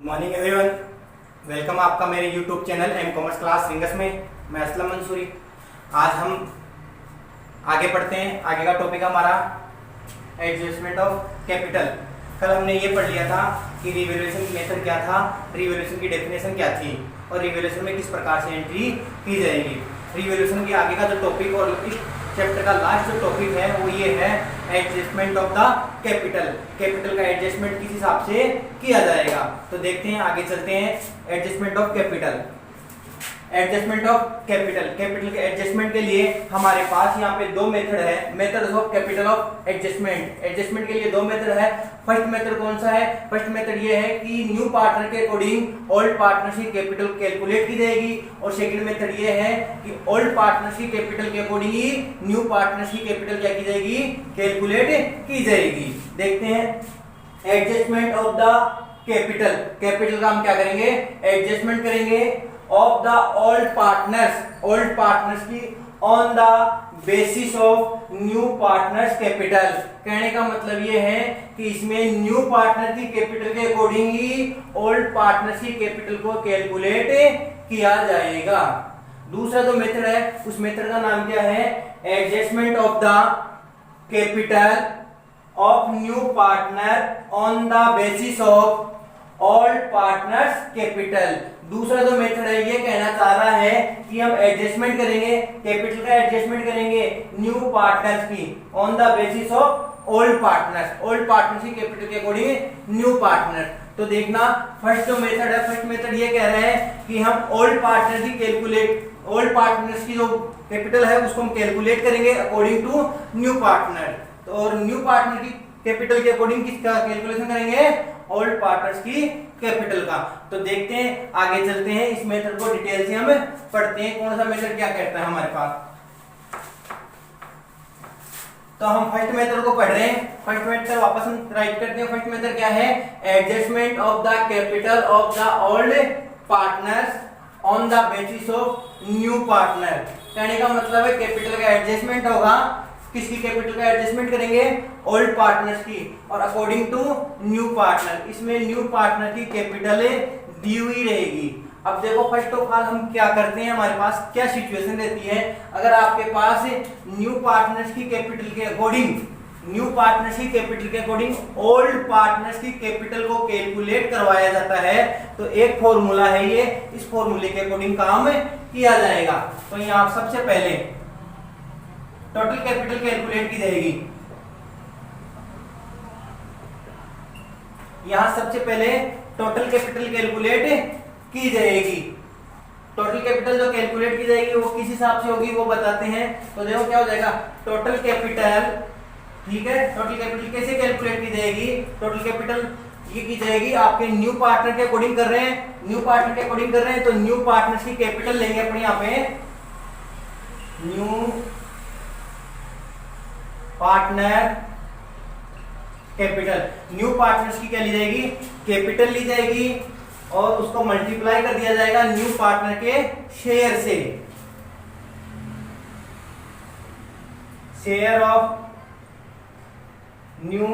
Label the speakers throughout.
Speaker 1: Morning everyone, welcome आपका मेरे YouTube channel M commerce class rings में। मैं असलम मंसूरी। आज हम आगे पढ़ते हैं। आगे का टॉपिक हमारा एडजस्टमेंट ऑफ कैपिटल। कल हमने ये पढ़ लिया था कि रिवैल्यूएशन की मेथड क्या था, रिवैल्यूएशन की डेफिनेशन क्या थी और रिवैल्यूएशन में किस प्रकार से एंट्री की जाएगी। रिवैल्यूएशन के आगे का जो टॉपिक और इस चैप्टर का लास्ट जो टॉपिक है वो ये है adjustment of the capital. Capital का एडजस्टमेंट किस हिसाब से किया जाएगा, तो देखते हैं, आगे चलते हैं। Adjustment of capital. Adjustment of capital, capital के एडजस्टमेंट के लिए हमारे पास यहाँ पे दो मेथड है। Method of capital of adjustment. Adjustment के लिए दो मेथड है। फर्स्ट मेथड कौन सा है? फर्स्ट मेथड ये है कि न्यू पार्टनर के अकॉर्डिंग ओल्ड पार्टनर की कैपिटल कैलकुलेट की जाएगी, और सेकंड मेथड ये है कि ओल्ड पार्टनर की कैपिटल के अकॉर्डिंग ही न्यू पार्टनर की कैपिटल क्या की जाएगी, कैलकुलेट की जाएगी। देखते हैं adjustment of the capital. Capital का हम क्या करेंगे, एडजस्टमेंट करेंगे ऑफ द ओल्ड पार्टनर्स की on the basis of new partners capital. कहने का मतलब ये है कि इसमें न्यू पार्टनर की कैपिटल के अकॉर्डिंग ही ओल्ड पार्टनर्स की कैपिटल को कैलकुलेट किया जाएगा। दूसरा जो मेथड है उस मेथड का नाम क्या है, adjustment of the capital of new partner on the basis of old partners capital. दूसरा जो मेथड है ये कहना चाह रहा है कि हम एडजस्टमेंट करेंगे, कैपिटल का एडजस्टमेंट करेंगे न्यू पार्टनर्स की on the basis of old partners की कैपिटल के अकॉर्डिंग न्यू पार्टनर। तो देखना, फर्स्ट जो मेथड है, फर्स्ट मेथड ये कह रहे हैं कि हम ओल्ड पार्टनर्स की जो कैपिटल है उसको हम कैलकुलेट करेंगे अकॉर्डिंग टू न्यू पार्टनर। तो और न्यू पार्टनर की कैपिटल के अकॉर्डिंग किसका कैलकुलेशन करेंगे, ओल्ड पार्टनर्स की कैपिटल का। तो देखते हैं, आगे चलते हैं, इस मेथड को डिटेल से हम पढ़ते हैं कौन सा मेथड क्या कहता है हमारे पास। तो हम फर्स्ट मेथड को पढ़ रहे हैं। फर्स्ट मेथड वापस हम राइट करते हैं। फर्स्ट मेथड क्या है, adjustment of the capital of the old partners on the basis of new partner. कहने का मतलब है कैपिटल का एडजस्टमेंट होगा, किसकी कैपिटल का एडजस्टमेंट करेंगे, ओल्ड पार्टनर्स की, और अकॉर्डिंग टू न्यू पार्टनर। इसमें न्यू पार्टनर की कैपिटल दी हुई रहेगी। अब देखो, फर्स्ट ऑफ ऑल हम क्या करते हैं, हमारे पास क्या सिचुएशन रहती है। अगर आपके पास न्यू पार्टनर्स की कैपिटल के अकॉर्डिंग ओल्ड पार्टनर्स की कैपिटल को कैलकुलेट करवाया जाता है, तो एक फॉर्मूला है ये, इस फॉर्मूले के अकॉर्डिंग काम किया जाएगा। तो यहाँ सबसे पहले टोटल कैपिटल कैलकुलेट की जाएगी। यहां सबसे पहले टोटल कैपिटल कैलकुलेट की जाएगी। टोटल कैपिटल जो कैलकुलेट की जाएगी वो किस हिसाब से होगी वो बताते हैं। तो देखो क्या हो जाएगा, टोटल कैपिटल, ठीक है, टोटल कैपिटल कैसे कैलकुलेट की जाएगी, टोटल कैपिटल ये की जाएगी आपके न्यू पार्टनर के अकॉर्डिंग कर रहे हैं, तो न्यू पार्टनर्स की कैपिटल लेंगे अपने यहाँ पे, new partner capital. New partners की क्या ली जाएगी, कैपिटल ली जाएगी, और उसको मल्टीप्लाई कर दिया जाएगा न्यू पार्टनर के शेयर से, शेयर ऑफ न्यू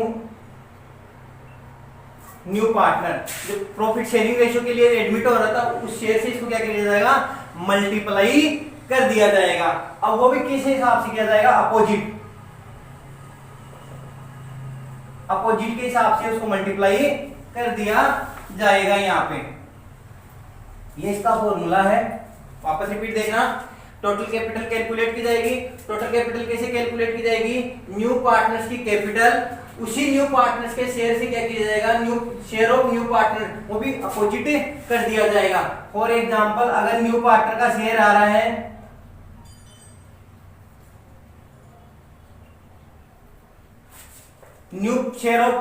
Speaker 1: पार्टनर। जो प्रॉफिट शेयरिंग रेशियो के लिए एडमिट हो रहा था उस शेयर से इसको क्या किया जाएगा, मल्टीप्लाई कर दिया जाएगा। अब वो भी किस हिसाब से किया जाएगा, अपोजिट के हिसाब से उसको मल्टीप्लाई कर दिया जाएगा। यहाँ पे ये इसका फॉर्मूला है। वापस रिपीट देखना, टोटल कैपिटल कैलकुलेट की जाएगी। टोटल कैपिटल कैसे कैलकुलेट की जाएगी, न्यू पार्टनर्स की कैपिटल उसी न्यू पार्टनर्स के शेयर से क्या किया जाएगा, शेयर ऑफ न्यू पार्टनर, वो भी अपोजिट कर दिया जाएगा। फॉर एग्जांपल, अगर न्यू पार्टनर का शेयर आ रहा है न्यू शेयर ऑफ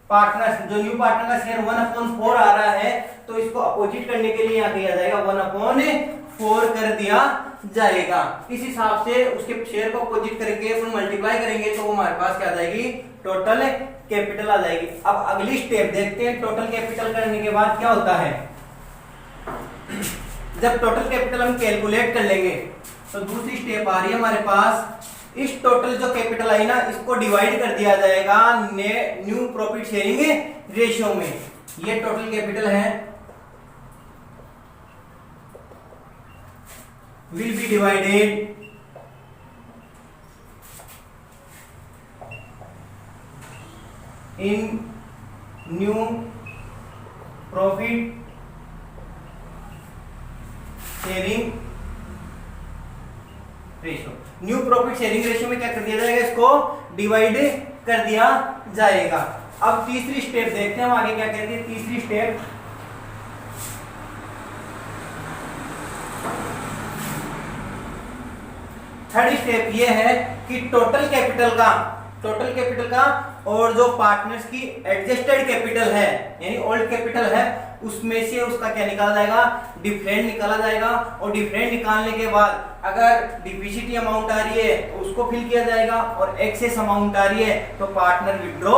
Speaker 1: पार्टनर्स, जो न्यू पार्टनर का शेयर 1/4 आ रहा है, तो इसको अपोजिट करने के लिए यहाँ किया जाएगा 1/4 कर दिया जाएगा। इस हिसाब से उसके शेयर को अपोजिट करके फिर मल्टीप्लाई करेंगे तो वो हमारे पास क्या आ जाएगी, टोटल कैपिटल आ जाएगी। अब अगली स्टेप देखते हैं, टोटल कैपिटल करने के बाद क्या होता है। जब टोटल कैपिटल हम कैलकुलेट कर लेंगे तो दूसरी स्टेप आ रही है हमारे पास, इस टोटल जो कैपिटल आई ना इसको डिवाइड कर दिया जाएगा न्यू प्रॉफिट शेयरिंग रेशियो में। ये टोटल कैपिटल है, will be divided in new profit sharing ratio. New profit sharing ratio में क्या कर दिया जाएगा, इसको डिवाइड कर दिया जाएगा। अब तीसरी स्टेप देखते हैं हम आगे क्या कहते हैं। तीसरी स्टेप, थर्ड स्टेप ये है कि टोटल कैपिटल का और जो पार्टनर्स की एडजस्टेड कैपिटल है यानी ओल्ड कैपिटल है उसमें से उसका क्या निकाला जाएगा, डिफरेंट निकाला जाएगा। और डिफरेंट निकालने के बाद अगर डिफिसिट अमाउंट आ रही है तो उसको फिल किया जाएगा और एक्सेस अमाउंट आ रही है तो पार्टनर विड्रॉ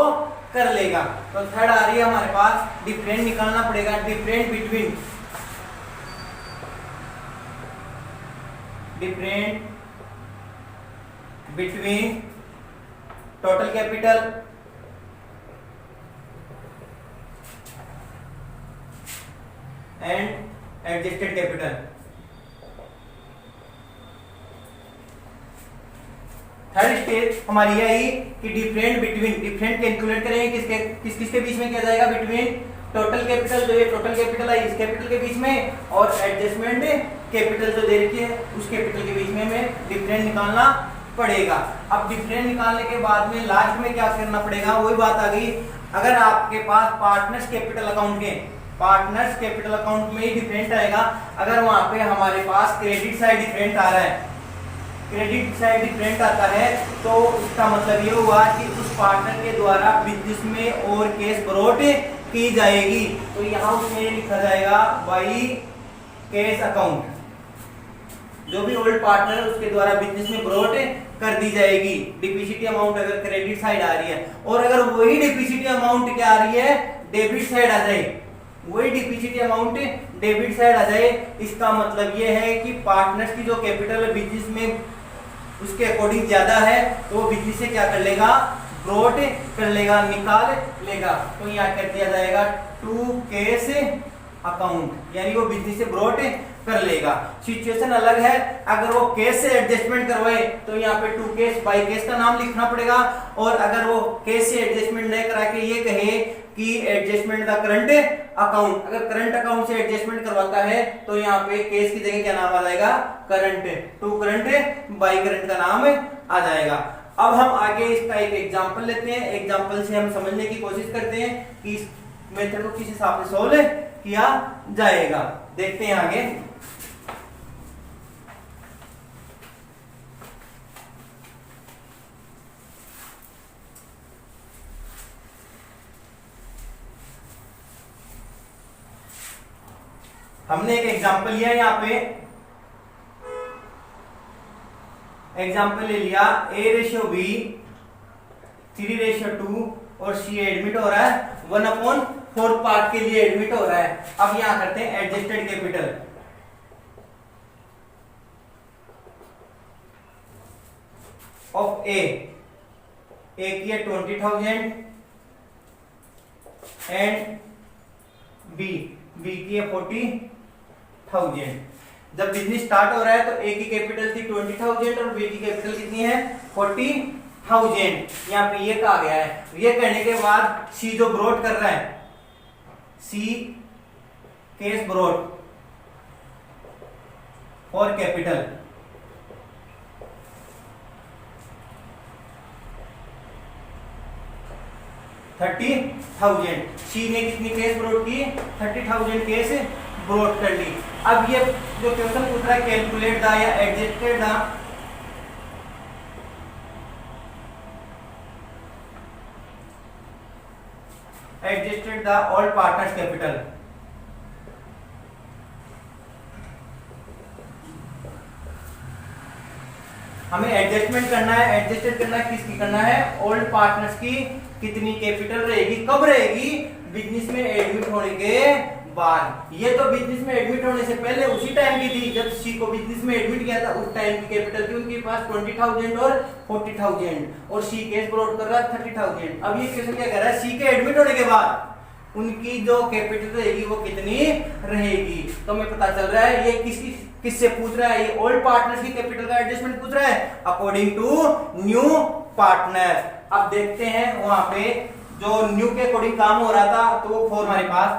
Speaker 1: कर लेगा। तो थर्ड आ रही है हमारे पास, डिफरेंट निकालना पड़ेगा, different between total capital and adjusted capital. Third stage हमारी यही कि डिफरेंट कैलकुलेट करेंगे किसके बीच में किया जाएगा, बिटवीन टोटल कैपिटल, जो ये टोटल कैपिटल है इस कैपिटल के बीच में, और एडजस्टमेंट कैपिटल जो दे रखी है उस कैपिटल के बीच में हमें डिफरेंट निकालना पड़ेगा। अब डिफरेंट निकालने के बाद में लास्ट में क्या करना पड़ेगा, वही बात आ गई। अगर आपके पास पार्टनर्स कैपिटल अकाउंट में ही डिफरेंट आएगा, अगर वहां पे हमारे पास क्रेडिट साइड डिफरेंट आ रहा है, क्रेडिट साइड डिफरेंट आता है तो इसका मतलब ये हुआ कि उस पार्टनर के द्वारा बिजनेस में और केस ब्रॉट की जाएगी। तो यहाँ उसमें लिखा जाएगा बाई केस अकाउंट, जो भी ओल्ड पार्टनर है उसके द्वारा बिजनेस में ब्रॉट कर दी जाएगी डिफिसिट अमाउंट अगर क्रेडिट साइड आ रही है। और अगर वही डिफिसिट अमाउंट क्या आ रही है, डेबिट साइड आ जाए, वही डिफिसिट अमाउंट डेबिट साइड आ जाए, इसका मतलब ये है कि पार्टनर्स की जो कैपिटल है बिजनेस में उसके अकॉर्डिंग ज्यादा है तो वो बिजनेस से क्या कर लेगा, ब्रॉट कर लेगा, निकाल लेगा। तो यहाँ कर दिया जाएगा टू केस अकाउंट, यानी वो बिजनेस से ब्रॉट कर लेगा। सिचुएशन अलग है, अगर वो केस से एडजस्टमेंट करवाए तो यहाँ पे टू केस बाई केस का नाम लिखना पड़ेगा। और अगर वो केस से एडजस्टमेंट नहीं करा के ये कहे कि एडजस्टमेंट द करंट अकाउंट, अगर करंट अकाउंट से एडजस्टमेंट करवाता है तो यहाँ पे केस की जगह क्या नाम आ जाएगा, current, to current by current का नाम आ जाएगा। अब हम आगे इसका एक एग्जांपल लेते हैं, एग्जांपल से हम समझने की कोशिश करते हैं कि इस मेथड को किस हिसाब से सॉल्व किया जाएगा। देखते हैं आगे। हमने एक एग्जांपल लिया, यहाँ पे एग्जांपल ले लिया A/B 3/2 और C एडमिट हो रहा है 1/4 पार्ट के लिए एडमिट हो रहा है। अब यहां करते हैं एडजस्टेड कैपिटल। ऑफ A की है 20,000 एंड B की है 40,000। जब बिजनेस स्टार्ट हो रहा है तो A की कैपिटल थी 20,000 और B की कैपिटल कितनी है 40,000। यहाँ पे ये कहा गया है। ये कहने के बाद C जो ब्रॉट कर रहा है, C केस ब्रॉट और कैपिटल $30,000। C ने कितनी केस ब्रॉट की, 30,000 केस ब्रॉट कर ली। अब ये जो क्वेश्चन पूछ रहा है कैलकुलेट द या adjusted the, adjusted the all partners capital. हमें एडजस्टमेंट करना है, एडजस्टेड करना है, किसकी करना है, ओल्ड पार्टनर्स की कितनी कैपिटल रहेगी, कब रहेगी, बिजनेस में एडमिट होने के बाद। ये तो बिजनेस में एडमिट होने से पहले उसी टाइम की थी जब सी को बिजनेस में एडमिट किया था, उस टाइम की कैपिटल थी उनके पास 20,000 और 40,000 और सी केस ब्रॉट कर रहा है 30,000। अब ये क्वेश्चन क्या कह रहा है, सी के एडमिट होने के बाद उनकी जो कैपिटल रहेगी वो कितनी रहेगी। तो हमें पता चल रहा है ये किससे पूछ रहा है, ये ओल्ड पार्टनर्स की कैपिटल का एडजस्टमेंट पूछ रहा है अकॉर्डिंग टू न्यू पार्टनर। अब देखते हैं वहां पे जो न्यू के अकॉर्डिंग काम हो रहा था, तो वो हमारे पास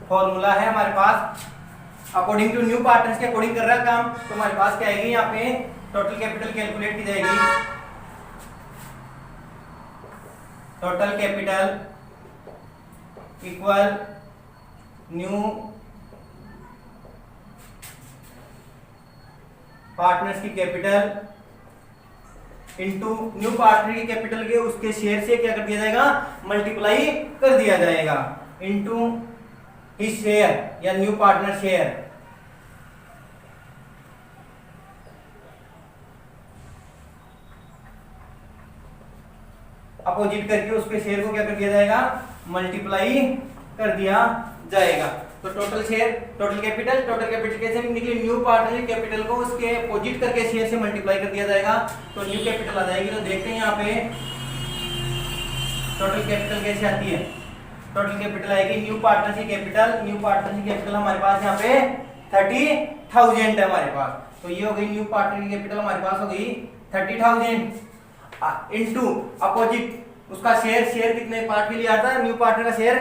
Speaker 1: फॉर्मूला है हमारे पास अकॉर्डिंग टू न्यू पार्टनर्स के अकॉर्डिंग कर रहा है काम। तो हमारे पास क्या आएगी, यहाँ पे टोटल कैपिटल कैलकुलेट की जाएगी। Total capital equal new partners की कैपिटल इनटू न्यू पार्टनर की कैपिटल के उसके शेयर से क्या कर दिया जाएगा, मल्टीप्लाई कर दिया जाएगा इनटू हिज शेयर या न्यू पार्टनर शेयर। अपोजिट करके उसके शेयर को क्या कर दिया जाएगा, मल्टीप्लाई कर दिया जाएगा। तो टोटल शेयर, टोटल कैपिटल कैसे निकली, न्यू पार्टनर कैपिटल को उसके अपोजिट करके शेयर से मल्टीप्लाई कर दिया जाएगा तो न्यू कैपिटल आ जाएगी। तो देखते हैं यहाँ पे टोटल कैपिटल कैसे आती है। टोटल कैपिटल आएगी न्यू पार्टनर की कैपिटल हमारे पास यहाँ पे 30,000 है हमारे पास। तो ये हो गई न्यू पार्टनर की कैपिटल हमारे पास हो गई 30,000 इनटू अपोजिट उसका शेयर कितने पार्ट के लिए आता है, न्यू पार्टनर का शेयर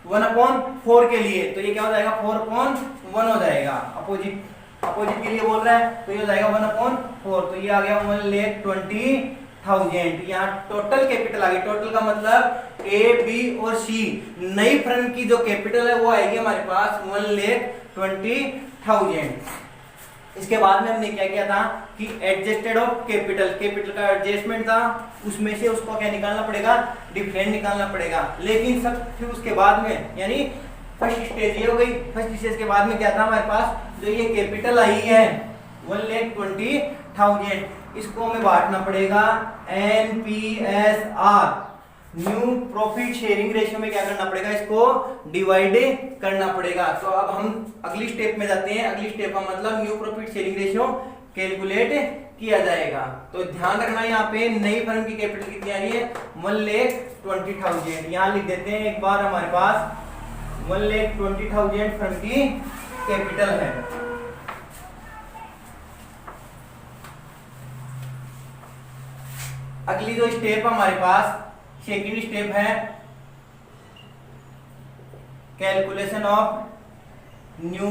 Speaker 1: 1/4 के लिए। तो ये क्या हो जाएगा, 4/1 हो जाएगा। अपोजिट के लिए बोल रहा है तो ये हो जाएगा 1/4। तो ये आ गया 1,20,000। यहाँ टोटल कैपिटल आ गई। टोटल का मतलब ए, बी और सी नई फर्म की जो कैपिटल है वो आएगी हमारे पास 1,20,000। इसके बाद में हमने क्या किया था कि एडजस्टेड ऑफ कैपिटल का एडजस्टमेंट था, उसमें से उसको क्या निकालना पड़ेगा, डिफरेंट निकालना पड़ेगा। लेकिन सब फिर उसके बाद में यानी फर्स्ट स्टेज ये हो गई। फर्स्ट स्टेज के बाद में क्या था हमारे पास, जो ये कैपिटल आई है 1,20,000, इसको हमें बांटना पड़ेगा NPSR new profit sharing ratio में क्या करना पड़ेगा, इसको डिवाइड करना पड़ेगा। तो अब हम अगली स्टेप में जाते हैं। अगली स्टेप का मतलब new profit sharing ratio calculate किया जाएगा। तो ध्यान रखना यहाँ पे नई फर्म की कैपिटल कितनी आ रही है 1,20,000। यहाँ लिख देते हैं एक बार, हमारे पास 1,20,000 फर्म की कैपिटल है। अगली जो स्टेप हमारे पास सेकेंड स्टेप है calculation of new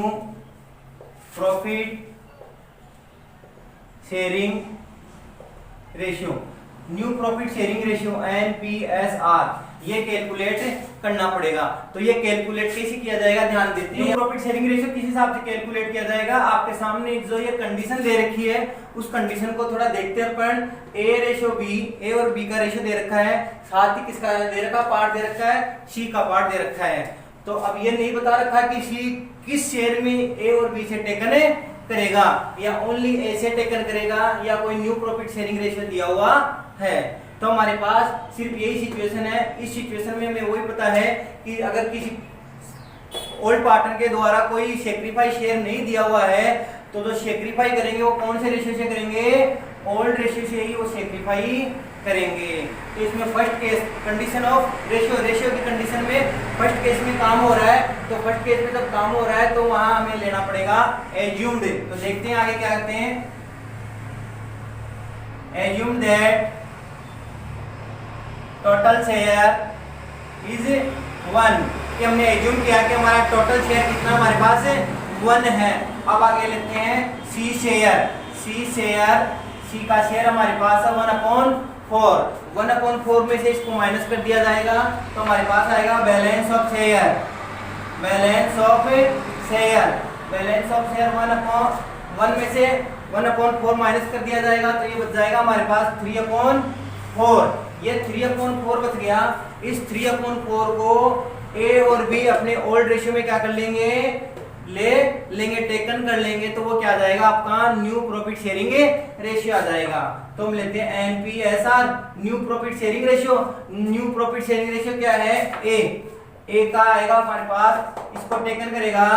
Speaker 1: profit sharing ratio. New profit sharing ratio NPSR ये कैलकुलेट करना पड़ेगा। तो ये कैलकुलेट कैसे किया जाएगा, ध्यान देते हैं। प्रॉफिट शेयरिंग रेशियो किस हिसाब से कैलकुलेट किया जाएगा, आपके सामने जो ये कंडीशन दे रखी है उस कंडीशन को थोड़ा देखते हैं अपन। A और B का रेशियो दे रखा है, साथ ही किसका दे रखा पार्ट दे रखा है, C का पार्ट दे रखा है। तो अब ये नहीं बता रखा कि C किस शेयर में A और B से टेकन करेगा, या ओनली A से टेकन करेगा, या कोई न्यू प्रॉफिट शेयरिंग रेशियो दिया हुआ है। तो हमारे पास सिर्फ यही सिचुएशन है। इस सिचुएशन में हमें वही पता है कि अगर किसी ओल्ड पार्टनर के द्वारा कोई सेक्रीफाई शेयर नहीं दिया हुआ है तो जो सेक्रीफाई करेंगे वो कौन से रेशियो से करेंगे, ओल्ड रेशियो से ही वो सेक्रीफाई करेंगे। तो इसमें first case condition of ratio की कंडीशन में फर्स्ट केस में काम हो रहा है। तो फर्स्ट केस में जब काम हो रहा है तो वहां हमें लेना पड़ेगा एज्यूम्ड। तो देखते हैं आगे क्या करते हैं। Assume that total share is 1। कि हमने एज्यूम किया कि हमारा टोटल शेयर कितना हमारे पास 1 है। अब आगे लेते हैं C शेयर। C का शेयर हमारे पास है 1/4। 1/4 में से इसको माइनस कर दिया जाएगा तो हमारे पास आएगा बैलेंस ऑफ शेयर 1/1 में से 1/4 माइनस कर दिया जाएगा तो ये बच जाएगा हमारे पास 3/4। ये 3/4 बच गया। इस 3/4 को A और B अपने ओल्ड रेशियो में क्या कर लेंगे, ले लेंगे, टेकन कर लेंगे। तो वो क्या आ जाएगा आपका न्यू प्रॉफिट शेयरिंग रेशियो आ जाएगा। तो हम लेते हैं NPSR new profit sharing ratio. New profit sharing ratio क्या है, A का आएगा हमारे पास, इसको टेकन करेगा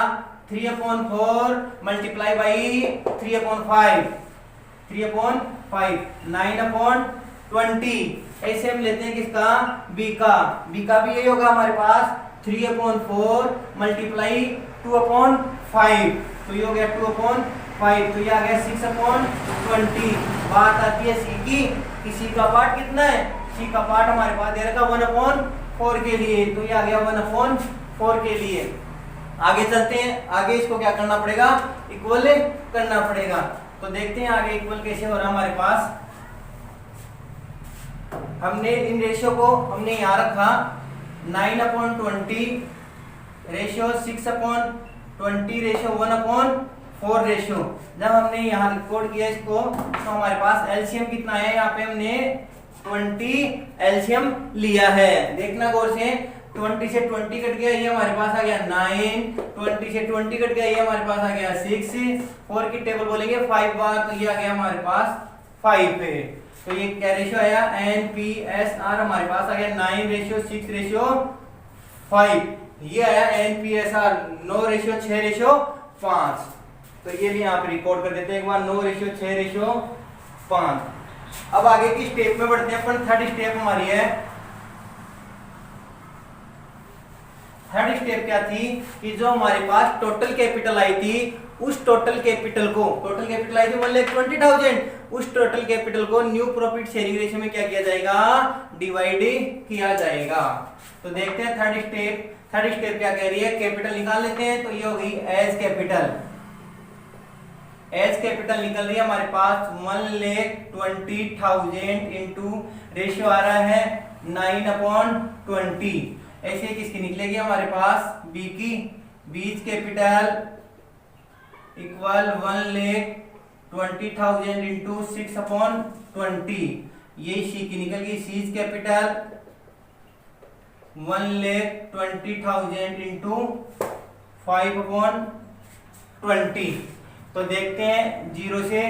Speaker 1: 3/4 मल्टीप्लाई बाई 3/5 9/10 20। ऐसे हम लेते हैं किसका, बी का भी यही होगा हमारे पास 3/4 मल्टीप्लाई 2/5, तो ये हो गया 2/5, तो ये आ गया 6/20। बात आती है सी की, सी का पार्ट कितना है, सी का पार्ट हमारे पास दे रखा 1/4 के लिए, तो ये आ गया 1/4 के लिए। आगे चलते हैं, आगे इसको क्या करना पड़ेगा, इक्वल करना पड़ेगा। तो देखते हैं आगे इक्वल कैसे हो रहा हमारे पास। हमने इन रेशियो को हमने यहाँ रखा 9/20 रेशियो 6/20 रेशियो 1/4 रेशियो। जब हमने यहाँ रिकॉर्ड किया इसको तो हमारे पास एलसीएम कितना है, यहाँ पे हमने 20 एलसीएम लिया है। देखना गौर से, 20 से 20 कट गया, ये हमारे पास आ गया 9, 20 से 20 कट गया, ये हमारे पास आ गया 6, 4 की टेबल बोलेंगे 5 बार, तो ये आ गया हमारे पास 5 पे। तो ये क्या रेशियो आया, NPSR हमारे पास आ गया 9/6/5। ये आया NPSR 9/6/5। तो ये भी यहाँ पे रिकॉर्ड कर देते हैं एक बार, 9/6/5। अब आगे की स्टेप में बढ़ते हैं अपन। थर्ड स्टेप हमारी है, थर्ड स्टेप क्या थी कि जो हमारे पास टोटल कैपिटल आई थी, उस टोटल कैपिटल को, टोटल कैपिटल आई थी 1,20,000, उस टोटल कैपिटल को न्यू प्रॉफिट शेयरिंग रेशियो में क्या किया जाएगा, डिवाइड किया जाएगा। तो देखते हैं थर्ड स्टेप। थर्ड स्टेप क्या कह रही है, कैपिटल निकाल लेते हैं। तो ये होगी एज कैपिटल, एज कैपिटल निकल रही है हमारे पास 1,20,000 इंटू रेशियो आ रहा है 9/20। ऐसे किसकी निकलेगी हमारे पास, बी की, बीज कैपिटल इक्वल 1,20,000 इंटू 6/20। ये सी की निकल गई, सीज कैपिटल 1,20,000 इंटू 5/20। तो देखते हैं, 0 से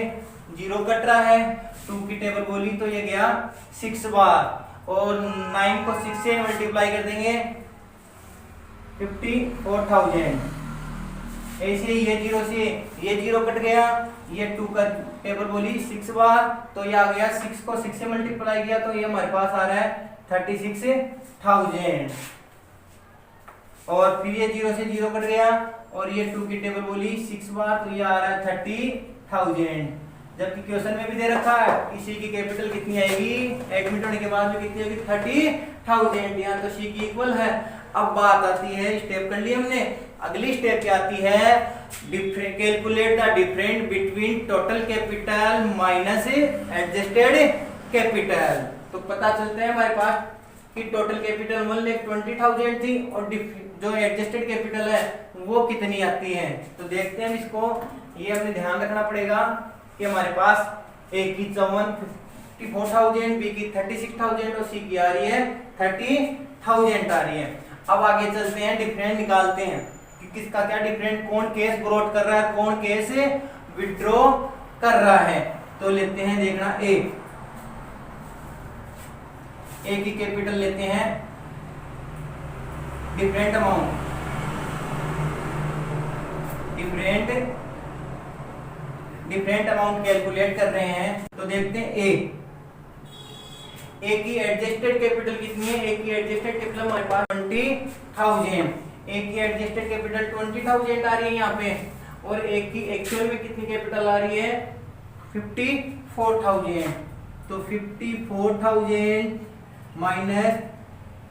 Speaker 1: 0 कट रहा है, 2 की टेबल बोली तो ये गया 6 बार, और 9 को 6 से मल्टीप्लाई कर देंगे 54,000। ऐसे ये 0 से ये 0 कट गया, ये 2 का टेबल बोली 6 बार, तो ये आ गया 6 को 6 से मल्टीप्लाई किया तो ये हमारे पास आ रहा है 36,000। और फिर ये 0 से 0 कट गया, और ये 2 की टेबल बोली 6 बार, तो ये आ रहा है 30,000। जबकि क्वेश्चन में भी दे रखा है इसी की कैपिटल कितनी आएगी, एडमिट होने के बाद में कितनी आएगी, 30,000। यहाँ तो सी की इक्वल है। अब बात आती है, स्टेप कर ली हमने, अगली स्टेप क्या आती है, calculate the difference between total capital minus adjusted capital. तो पता चलता है हमारे पास कि टोटल कैपिटल 1,20,000 थी, और जो एडजस्टेड कैपिटल है वो कितनी आती है। तो देखते हैं इसको, ये हमें ध्यान रखना पड़ेगा कि हमारे पास ए की 54,000, बी की 36,000 और सी की आ रही है 30,000 आ रही है। अब आगे चलते हैं, डिफरेंस निकालते हैं कि किसका क्या डिफरेंस, कौन केस ग्रोथ कर रहा है, कौन केस विड्रॉ कर रहा है। तो लेते हैं, देखना ए की कैपिटल लेते हैं different amount, different amount calculate कर रहे हैं। तो देखते हैं ए की एडजस्टेड कैपिटल कितनी है, ए की एडजस्टेड कैपिटल हमारे पास 20,000, ए की एडजस्टेड कैपिटल 20,000 आ रही है यहाँ पे, और ए की एक्चुअल में कितनी कैपिटल आ रही है 54,000। तो 54,000 माइनस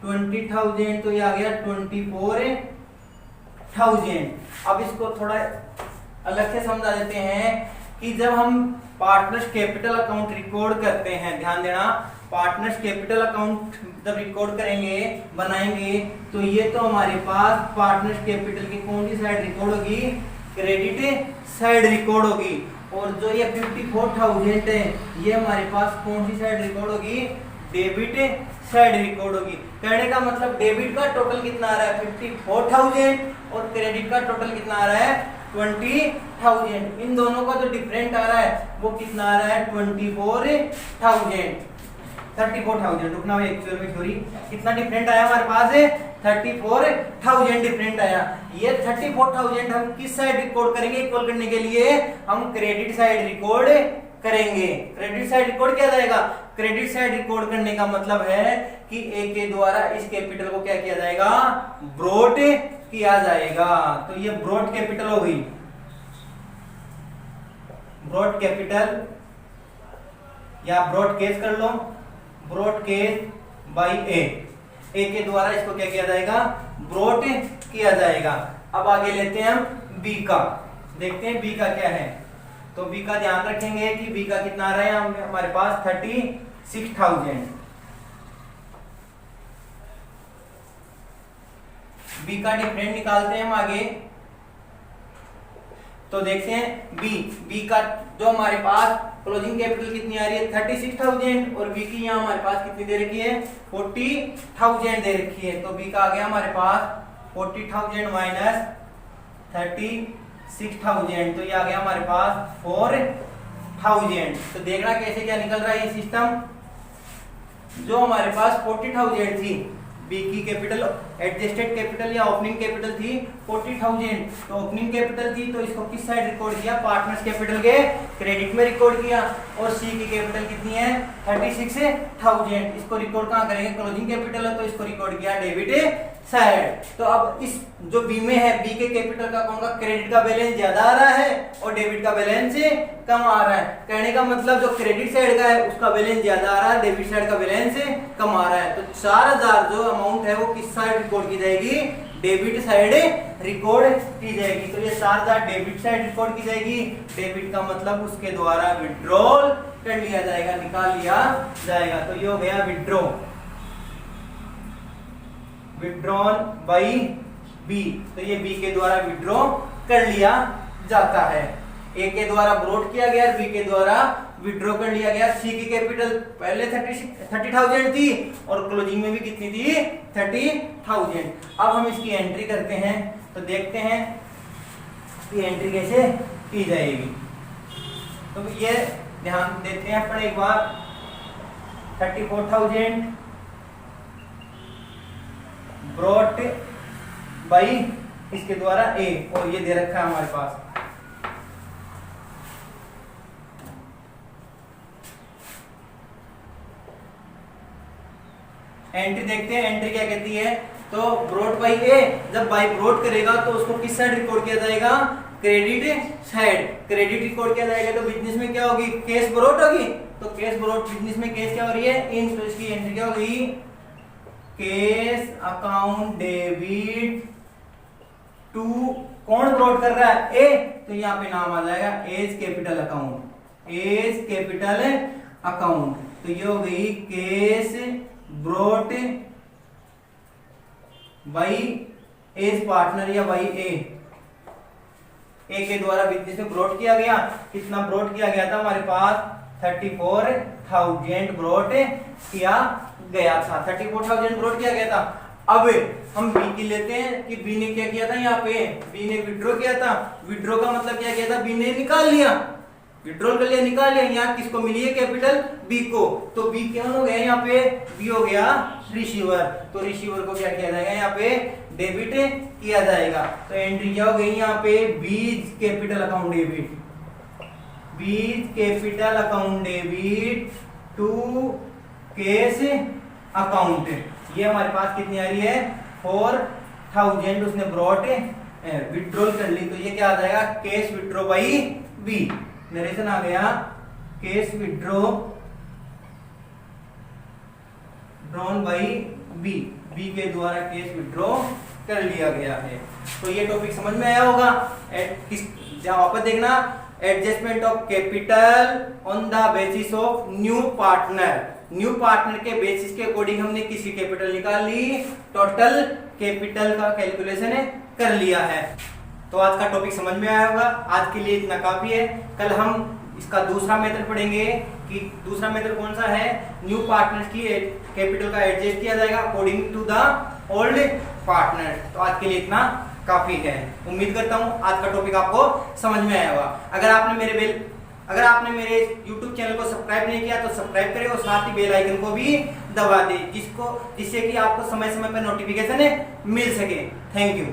Speaker 1: 20,000, तो ये आ गया 24,000। अब इसको थोड़ा अलग से समझा देते हैं कि जब हम पार्टनर्स कैपिटल अकाउंट रिकॉर्ड करते हैं, ध्यान देना, पार्टनर्स कैपिटल अकाउंट जब रिकॉर्ड करेंगे, बनाएंगे, तो ये तो हमारे पास पार्टनर्स कैपिटल की कौन सी साइड रिकॉर्ड होगी, क्रेडिट साइड रिकॉर्ड होगी। और जो ये 54,000 है, ये हमारे पास कौन सी साइड रिकॉर्ड होगी, डेबिट साइड रिकॉर्ड होगी। कहने का मतलब डेबिट का टोटल कितना आ रहा है 54,000, और क्रेडिट का टोटल कितना आ रहा है 20,000। इन दोनों का जो डिफरेंट आ रहा है वो कितना आ रहा है 34,000। रुकना भाई, एक्चुअल में सॉरी, कितना डिफरेंट आया हमारे पास है 34,000 डिफरेंट आया। ये 34,000 हम किस साइड रिकॉर्ड करेंगे, इक्वल करने के लिए हम क्रेडिट साइड रिकॉर्ड करेंगे। क्रेडिट साइड रिकॉर्ड किया जाएगा। क्रेडिट साइड रिकॉर्ड करने का मतलब है कि ए के द्वारा इस कैपिटल को क्या किया जाएगा, ब्रॉट किया जाएगा। तो ये ब्रॉड कैपिटल हो गई, ब्रॉड कैपिटल या ब्रॉड केस कर लो, ब्रॉड केस बाई ए के द्वारा इसको क्या किया जाएगा, ब्रॉड किया जाएगा। अब आगे लेते हैं हम बी का, देखते हैं बी का क्या है। तो बी का ध्यान रखेंगे कि बी का कितना आ रहा है हमारे पास 36,000। बी का डिफरेंट निकालते हैं हम आगे। तो देखते हैं बी का जो हमारे पास क्लोजिंग कैपिटल कितनी आ रही है 36,000 और बी की यहाँ हमारे पास कितनी दे रखी है 40,000 दे रखी है। तो बी का आ गया हमारे पास 40,000 माइनस 36,000, तो ये आ गया हमारे पास 4,000। तो देखना कैसे क्या निकल रहा है ये सिस्टम। जो हमारे पास 40,000 थी, बी की कैपिटल एडजस्टेड कैपिटल या ओपनिंग कैपिटल थी 40,000, तो ओपनिंग कैपिटल थी तो इसको किस साइड रिकॉर्ड किया, पार्टनर्स कैपिटल के क्रेडिट में रिकॉर्ड किया। और सी की कैपिटल कितनी है 36,000, इसको रिकॉर्ड कहाँ करेंगे, क्लोजिंग कैपिटल है तो इसको रिकॉर्ड किया डेबिट साइड। तो अब इस जो बी में है, बी के कैपिटल का कौन का क्रेडिट का बैलेंस ज्यादा आ रहा है और डेबिट का बैलेंस कम आ रहा है। कहने का मतलब जो क्रेडिट साइड का है उसका बैलेंस ज्यादा आ रहा है, डेबिट साइड का बैलेंस कम आ रहा है। तो 4,000 जो अमाउंट है वो किस साइड रिकॉर्ड की जाएगी, डेबिट साइड रिकॉर्ड की जाएगी। तो ये 4,000 डेबिट साइड रिकॉर्ड की जाएगी। डेबिट का मतलब उसके द्वारा विड्रॉल कर लिया जाएगा, निकाल लिया जाएगा। तो ये हो गया विड्रॉ, विड्रॉन बाई बी। तो ये बी के द्वारा विड्रॉ कर लिया जाता है। ए के द्वारा ब्रॉड किया गया, बी के द्वारा विड्रॉ कर लिया गया। सी की कैपिटल पहले 30,000 थी और क्लोजिंग में भी कितनी थी 30,000। अब हम इसकी एंट्री करते हैं तो देखते हैं कि एंट्री कैसे की जाएगी। तो ये ध्यान देते हैं अपन एक बार, 34,000 ब्रॉट बाई इसके द्वारा ए, और ये दे रखा है हमारे पास एंट्री। देखते हैं एंट्री क्या कहती है। तो ब्रॉट बाई ए, जब बाई ब्रॉट करेगा तो उसको किस साइड रिकॉर्ड किया जाएगा, क्रेडिट साइड। क्रेडिट रिकॉर्ड किया जाएगा तो बिजनेस में क्या होगी, कैश ब्रॉट होगी। तो कैश ब्रॉट बिजनेस में कैश क्या हो रही है, इन, तो इसकी एंट्री क्या होगी, कैश अकाउंट डेबिट टू, कौन ब्रॉड कर रहा है, ए, तो यहाँ पे नाम आ जाएगा as capital account, as capital account. तो ये हो गई cash brought by as partner या बाई ए के द्वारा बिजनेस में ब्रॉड किया गया। कितना ब्रॉड किया गया था हमारे पास 34,000 ब्रॉड किया गया था, 34,000 ब्रॉड किया गया था। अब हम बी की लेते हैं कि बी ने क्या किया था, यहाँ पे बी ने विड्रॉ किया था। विड्रॉ का मतलब क्या किया था, बी ने निकाल लिया, विड्रॉल कर लिया, निकाल लिया। यहाँ किसको मिली है कैपिटल, बी को। तो बी क्या हो गया, यहाँ पे बी हो गया रिसीवर। तो रिसीवर को क्या किया जाएगा, यहाँ पे डेबिट किया जाएगा। तो एंट्री क्या हो गई यहाँ पे, B's capital account debit, B's capital account debit to cash account. ये हमारे पास कितनी आ रही है 4,000 उसने ब्रॉट विड्रॉल कर ली। तो ये क्या आ जाएगा, cash withdraw by B. Narration आ गया cash withdraw drawn by B, B के द्वारा कैश विड्रॉ कर लिया गया है। तो ये टॉपिक समझ में आया होगा। जहां वापस देखना, adjustment of capital on the basis of new partner. New partner के बेसिस के अकॉर्डिंग हमने किसी कैपिटल निकाल ली, टोटल कैपिटल का कैलकुलेशन कर लिया है। तो आज का टॉपिक समझ में आया होगा। आज के लिए इतना काफी है। कल हम इसका दूसरा मेथड पढ़ेंगे कि दूसरा मेथड कौन सा है, न्यू पार्टनर की कैपिटल का एडजस्ट किया जाएगा according to the old partner. तो आज के लिए इतना काफी है। उम्मीद करता हूँ आज का टॉपिक आपको समझ में आया होगा। अगर आपने मेरे YouTube चैनल को सब्सक्राइब नहीं किया तो सब्सक्राइब करें और साथ ही बेल आइकन को भी दबा दें, जिससे कि आपको समय समय पर नोटिफिकेशन मिल सके। Thank you.